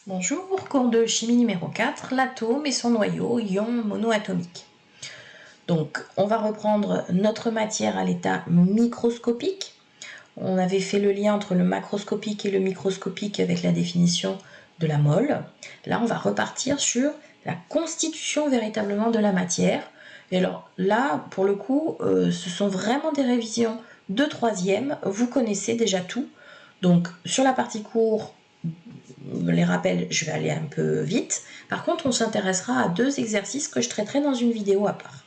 Bonjour, cours de chimie numéro 4, l'atome et son noyau, ion monoatomique. Donc, on va reprendre notre matière à l'état microscopique. On avait fait le lien entre le macroscopique et le microscopique avec la définition de la mole. Là, on va repartir sur la constitution véritablement de la matière. Et alors là, pour le coup, ce sont vraiment des révisions de troisième. Vous connaissez déjà tout. Donc, sur la partie cours, les rappels, je vais aller un peu vite. Par contre, on s'intéressera à deux exercices que je traiterai dans une vidéo à part.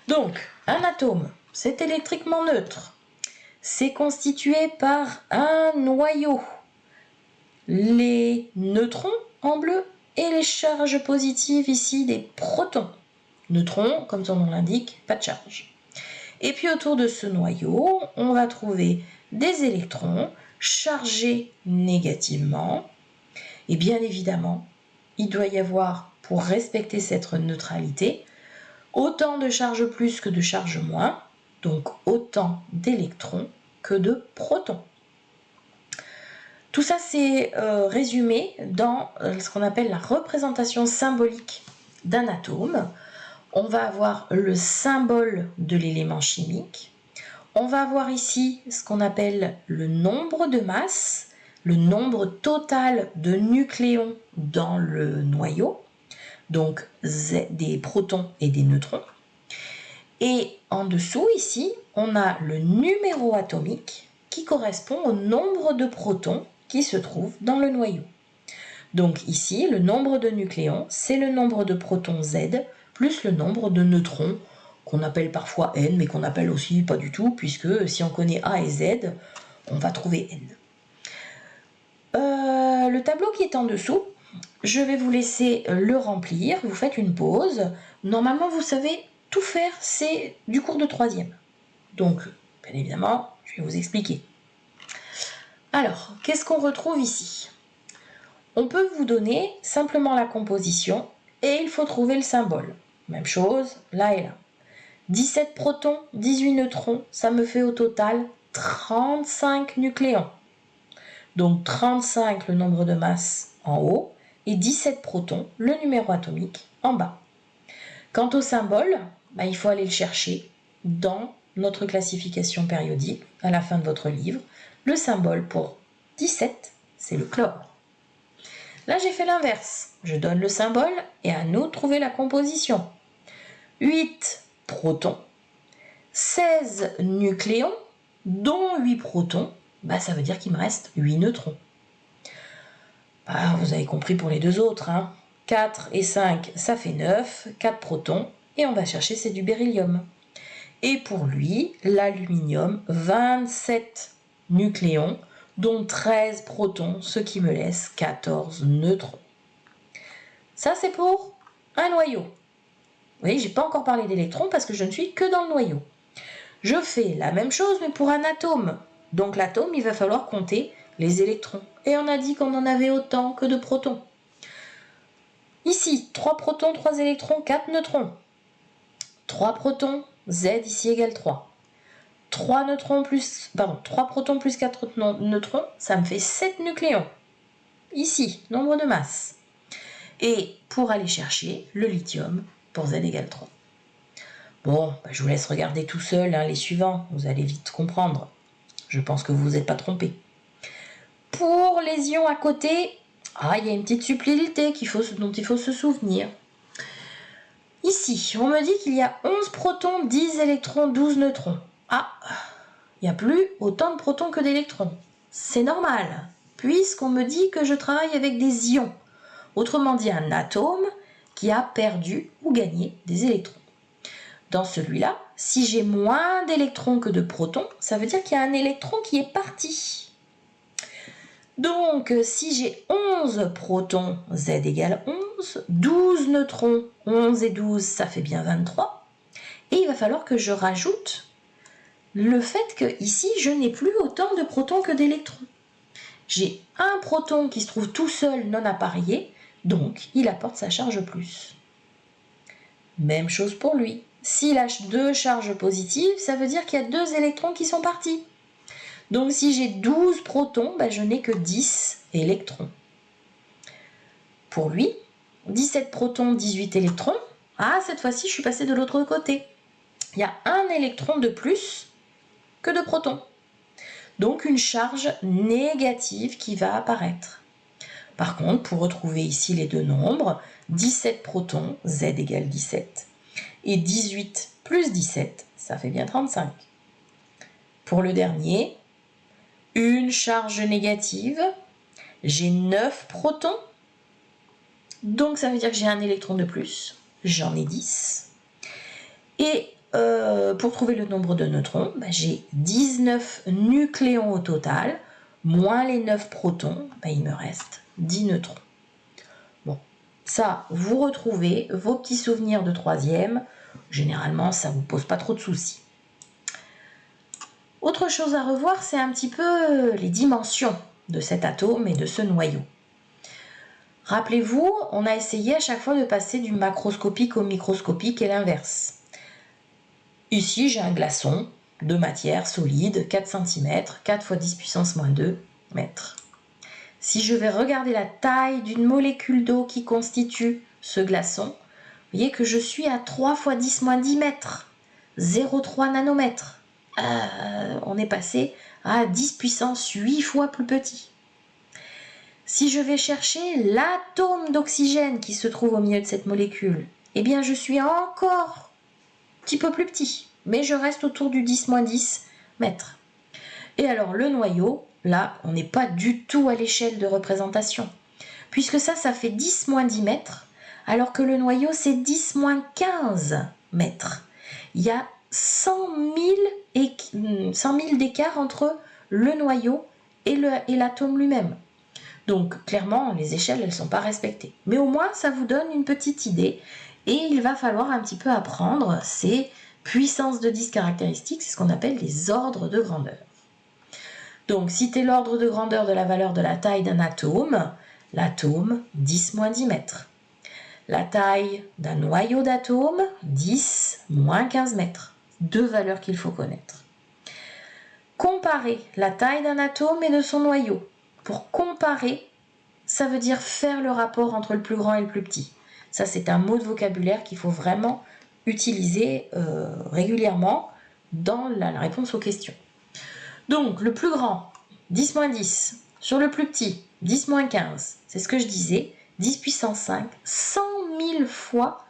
Donc, un atome, c'est électriquement neutre. C'est constitué par un noyau, les neutrons en bleu et les charges positives ici des protons. Neutrons, comme son nom l'indique, pas de charge. Et puis autour de ce noyau, on va trouver des électrons chargés négativement. Et bien évidemment, il doit y avoir, pour respecter cette neutralité, autant de charges plus que de charges moins, donc autant d'électrons que de protons. Tout ça, c'est résumé dans ce qu'on appelle la représentation symbolique d'un atome. On va avoir le symbole de l'élément chimique. On va avoir ici ce qu'on appelle le nombre de masse, le nombre total de nucléons dans le noyau, donc des protons et des neutrons. Et en dessous, ici, on a le numéro atomique qui correspond au nombre de protons qui se trouvent dans le noyau. Donc ici, le nombre de nucléons, c'est le nombre de protons Z plus le nombre de neutrons, qu'on appelle parfois N, mais qu'on appelle aussi pas du tout, puisque si on connaît A et Z, on va trouver N. Le tableau qui est en dessous, je vais vous laisser le remplir, vous faites une pause. Normalement, vous savez tout faire, c'est du cours de troisième. Donc, bien évidemment, je vais vous expliquer. Alors, qu'est-ce qu'on retrouve ici? On peut vous donner simplement la composition et il faut trouver le symbole. Même chose, là et là. 17 protons, 18 neutrons, ça me fait au total 35 nucléons. Donc 35 le nombre de masse en haut et 17 protons, le numéro atomique, en bas. Quant au symbole, il faut aller le chercher dans notre classification périodique à la fin de votre livre. Le symbole pour 17, c'est le chlore. Là, j'ai fait l'inverse. Je donne le symbole et à nous de trouver la composition. 8 protons, 16 nucléons, dont 8 protons, ça veut dire qu'il me reste 8 neutrons. Vous avez compris pour les deux autres. 4 et 5, ça fait 9, 4 protons, et on va chercher, c'est du beryllium. Et pour lui, l'aluminium, 27 nucléons, dont 13 protons, ce qui me laisse 14 neutrons. Ça, c'est pour un noyau. Vous voyez, je n'ai pas encore parlé d'électrons parce que je ne suis que dans le noyau. Je fais la même chose, mais pour un atome. Donc l'atome, il va falloir compter les électrons. Et on a dit qu'on en avait autant que de protons. Ici, 3 protons, 3 électrons, 4 neutrons. 3 protons, Z ici égale 3. 3 protons plus 4 neutrons, ça me fait 7 nucléons. Ici, nombre de masse. Et pour aller chercher le lithium pour Z égale 3. Bon, je vous laisse regarder tout seul les suivants, vous allez vite comprendre. Je pense que vous vous êtes pas trompé. Pour les ions à côté, il y a une petite subtilité dont il faut se souvenir. Ici, on me dit qu'il y a 11 protons, 10 électrons, 12 neutrons. Il n'y a plus autant de protons que d'électrons. C'est normal, puisqu'on me dit que je travaille avec des ions. Autrement dit, un atome qui a perdu ou gagné des électrons. Dans celui-là, si j'ai moins d'électrons que de protons, ça veut dire qu'il y a un électron qui est parti. Donc, si j'ai 11 protons, Z égale 11, 12 neutrons, 11 et 12, ça fait bien 23. Et il va falloir que je rajoute le fait que ici, je n'ai plus autant de protons que d'électrons. J'ai un proton qui se trouve tout seul, non appareillé, donc il apporte sa charge plus. Même chose pour lui. S'il a 2 charges positives, ça veut dire qu'il y a 2 électrons qui sont partis. Donc si j'ai 12 protons, je n'ai que 10 électrons. pour lui, 17 protons, 18 électrons. Ah, cette fois-ci, je suis passée de l'autre côté. Il y a un électron de plus que de protons. Donc une charge négative qui va apparaître. Par contre, pour retrouver ici les deux nombres, 17 protons, Z égale 17, et 18 plus 17, ça fait bien 35. Pour le dernier, une charge négative, j'ai 9 protons, donc ça veut dire que j'ai un électron de plus, j'en ai 10. Et pour trouver le nombre de neutrons, j'ai 19 nucléons au total, moins les 9 protons, il me reste 10 neutrons. Bon, ça, vous retrouvez vos petits souvenirs de troisième. Généralement, ça ne vous pose pas trop de soucis. Autre chose à revoir, c'est un petit peu les dimensions de cet atome et de ce noyau. Rappelez-vous, on a essayé à chaque fois de passer du macroscopique au microscopique et l'inverse. Ici, j'ai un glaçon de matière solide, 4 cm, 4 × 10 puissance moins 2 mètres. Si je vais regarder la taille d'une molécule d'eau qui constitue ce glaçon, vous voyez que je suis à 3 × 10 moins 10 mètres, 0,3 nanomètres. On est passé à 10 puissance 8 fois plus petit. Si je vais chercher l'atome d'oxygène qui se trouve au milieu de cette molécule, eh bien je suis encore un petit peu plus petit, mais je reste autour du 10-10 mètres. Et alors le noyau, là, on n'est pas du tout à l'échelle de représentation, puisque ça fait 10-10 mètres, alors que le noyau, c'est 10-15 mètres. Il y a 100 000 d'écart entre le noyau et l'atome lui-même. Donc, clairement, les échelles, elles ne sont pas respectées. Mais au moins, ça vous donne une petite idée. Et il va falloir un petit peu apprendre ces puissances de 10 caractéristiques, c'est ce qu'on appelle les ordres de grandeur. Donc, citez l'ordre de grandeur de la valeur de la taille d'un atome. L'atome, 10-10 mètres. La taille d'un noyau d'atome, 10-15 mètres. Deux valeurs qu'il faut connaître. Comparer la taille d'un atome et de son noyau. Pour comparer, ça veut dire faire le rapport entre le plus grand et le plus petit. Ça, c'est un mot de vocabulaire qu'il faut vraiment utiliser régulièrement dans la réponse aux questions. Donc, le plus grand, 10-10. Sur le plus petit, 10-15. C'est ce que je disais, 10 puissance 5, 100 000 fois,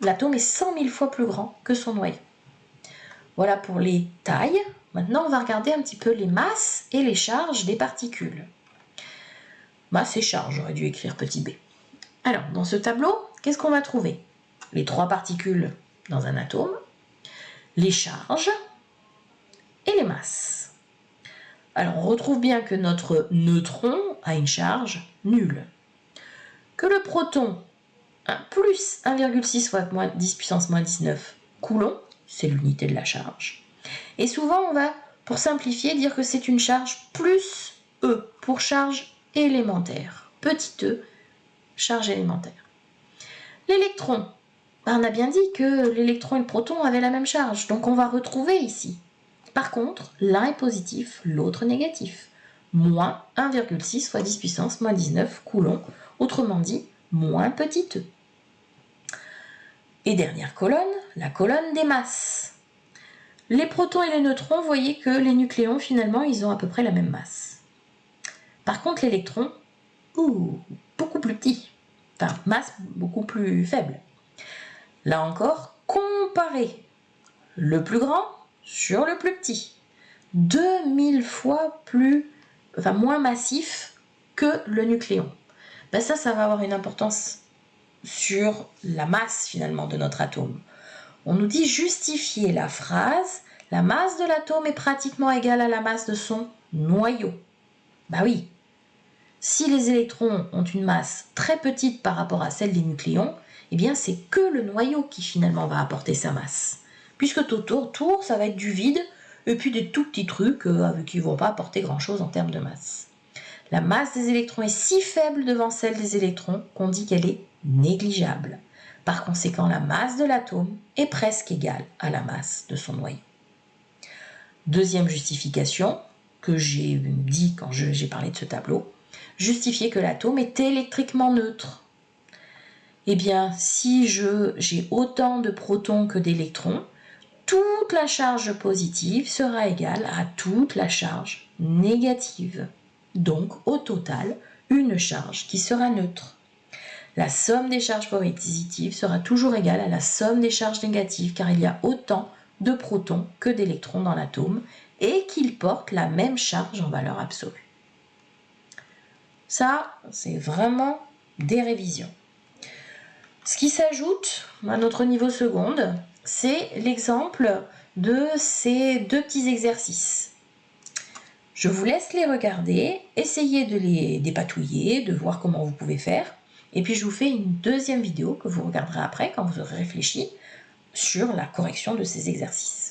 l'atome est 100 000 fois plus grand que son noyau. Voilà pour les tailles. Maintenant, on va regarder un petit peu les masses et les charges des particules. Masse et charge, j'aurais dû écrire petit b. Alors, dans ce tableau, qu'est-ce qu'on va trouver? Les 3 particules dans un atome, les charges et les masses. Alors, on retrouve bien que notre neutron a une charge nulle. Que le proton a plus 1,6 fois 10 puissance moins 19 coulombs, c'est l'unité de la charge. Et souvent, on va, pour simplifier, dire que c'est une charge plus E, pour charge élémentaire. Petit e, charge élémentaire. L'électron, on a bien dit que l'électron et le proton avaient la même charge, donc on va retrouver ici. Par contre, l'un est positif, l'autre négatif. Moins 1,6 fois 10 puissance moins 19 coulombs, autrement dit, moins petit e. Et dernière colonne, la colonne des masses. Les protons et les neutrons, vous voyez que les nucléons, finalement, ils ont à peu près la même masse. Par contre, l'électron, beaucoup plus petit. Enfin, masse beaucoup plus faible. Là encore, comparez le plus grand sur le plus petit. 2000 fois moins massif que le nucléon. Ça va avoir une importance sur la masse finalement de notre atome. On nous dit justifier la phrase « La masse de l'atome est pratiquement égale à la masse de son noyau ». Oui, si les électrons ont une masse très petite par rapport à celle des nucléons, eh bien c'est que le noyau qui finalement va apporter sa masse. Puisque tout autour, ça va être du vide et puis des tout petits trucs qui ne vont pas apporter grand-chose en termes de masse. La masse des électrons est si faible devant celle des électrons qu'on dit qu'elle est négligeable. Par conséquent, la masse de l'atome est presque égale à la masse de son noyau. Deuxième justification que j'ai dit quand j'ai parlé de ce tableau, justifier que l'atome est électriquement neutre. Eh bien, si j'ai autant de protons que d'électrons, toute la charge positive sera égale à toute la charge négative. Donc, au total, une charge qui sera neutre. La somme des charges positives sera toujours égale à la somme des charges négatives car il y a autant de protons que d'électrons dans l'atome et qu'ils portent la même charge en valeur absolue. Ça, c'est vraiment des révisions. Ce qui s'ajoute à notre niveau seconde, c'est l'exemple de ces deux petits exercices. Je vous laisse les regarder, essayez de les dépatouiller, de voir comment vous pouvez faire. Et puis je vous fais une deuxième vidéo que vous regarderez après quand vous aurez réfléchi sur la correction de ces exercices.